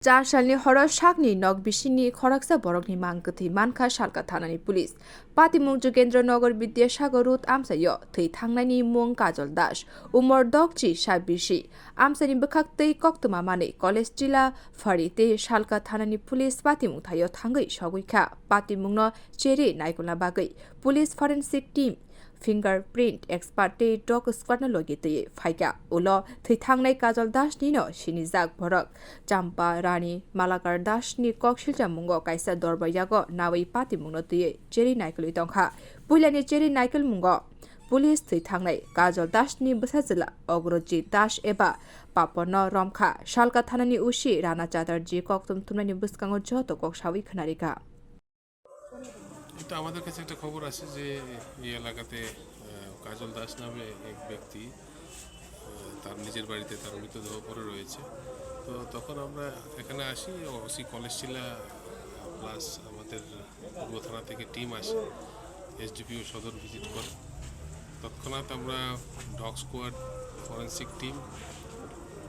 4 सालनि हर साकनि नग बिसिनि खरकसा borokनि mangkwthui mankha salka thanani police पातिमुं जोगेन्द्रनगर विद्यासागर रोड आमसायो थै थांनायनि मुं काजल दास उमर दगची साबिसि आमसानि बखाक्तै कक्तमा माने कलेज जिल्ला फारिते सालका थानानि पुलिस पातिमुं थायो थांगै सगैखा पातिमुंनो चेरे नायकुला बागै पुलिस फरेन्सिक टीम फिंगारप्रिंट एक्सपार्ट डग स्क्वाड लगितै फाइका उलो थै थांनाय काजल दासनि न सिनि जाग borok चाम्पा रानी मालाकार दासनि कक्सिलजा मुंगो काइसा दरबायागो नावै पातिमुंनो तयै चेरि नायकलि दंखा पुलियानि चेरि नायकल मुंगो पुलिस थै थांनाय काजल दासनि बसाजिला अग्रजित दास एबा पापन रमखा सालका थानानि उसी राना चाटार्जी कक्तम थुमनानि बुसकांगो जत कक्सावै खनारिका এটা আমাদের কাছে একটা খবর আছে যে এই এলাকাতে কাজল দাস নামে এক ব্যক্তি তার নিজের বাড়িতে তার মৃতদেহ পড়ে রয়েছে। তো তখন আমরা এখানে আসি, ওসি কলেজ জেলা প্লাস আমাদের পূর্ব থানা থেকে টিম আসে, এসডিপিও সদর ভিজিট করে। তৎক্ষণাৎ আমরা dog squad, forensic team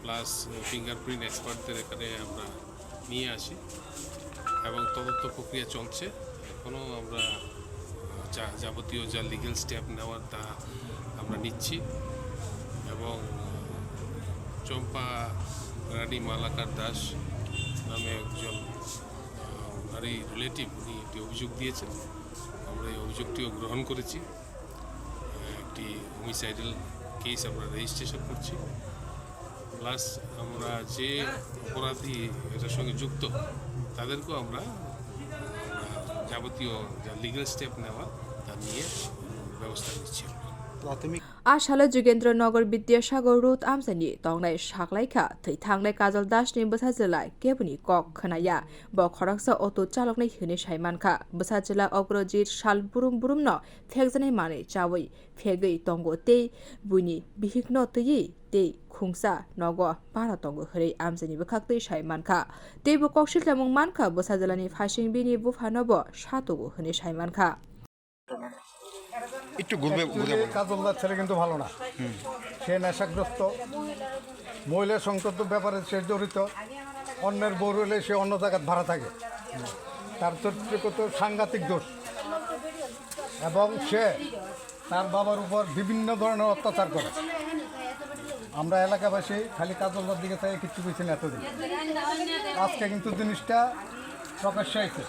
plus fingerprint এক্সপার্টদের এখানে আমরা নিয়ে আসি এবং তদন্ত প্রক্রিয়া চলছে। এখনও আমরা যাবতীয় যা লিগ্যাল স্টেপ নেওয়ার তা আমরা নিচ্ছি এবং চম্পা রানী মালাকার দাস নামে একজন নারী রিলেটিভ উনি একটি অভিযোগ দিয়েছেন। আমরা এই অভিযোগটিও গ্রহণ করেছি, একটি হোমিসাইডাল কেস আমরা রেজিস্ট্রেশন করছি। প্লাস আমরা যে অপরাধী এটার সঙ্গে যুক্ত তাদেরকেও আমরা যাবতীয় যা লিগ্যাল স্টেপ নেওয়া তা নিয়ে ব্যবস্থা নিচ্ছি। आशाला जोगेन्द्रनगर विद्यासागर रोड आमसानि तंनाय साखलायखा थै थांनाय काजल दासनि बसाजिला केबुनि कक खोनाया ब खरकसा अटो चालकनाय हिने साइमानखा बसाजिला अग्रजित साल बुरुम बुरुमनो फेकजानाय माने चावै फेगै तंगो ते बुनि बिहिकनो तयै ते खुंसा नगो बारा तंगो हरै आमसानि बखाक्तै साइमानखा तेबो कक्सिल जामुं मानखा बसाजिलानि फासिं बिनि बुफानबो सातगो हनै साइमानखा কাজলদার ছেলে কিন্তু ভালো না, সে নেশাগ্রস্ত, মহিলা সংক্রান্ত ব্যাপারে সে জড়িত, অন্যের বউ হলে সে অন্য জায়গায় ভাড়া থাকে, তার চরিত্রগত সাংঘাতিক দোষ এবং সে তার বাবার উপর বিভিন্ন ধরনের অত্যাচার করে। আমরা এলাকাবাসী খালি কাজলদার দিকে তাই কিছু কিছু না এতদিন, আজকে কিন্তু জিনিসটা প্রকাশ্যে আইছে।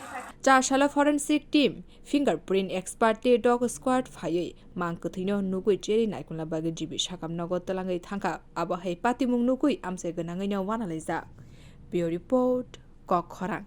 4 साला फरेन्सिक टीम फिंगारप्रिंट एक्सपार्ट डग स्क्वाड फायै मांकथैनो नुगै चेरि नायकुला बागै जिबि साकाम नगद तलाङै थांखा आबहाय पातिमुं नुगै आमसे गोनाङैनो वानालायजा बियो रिपोर्ट कक खरां।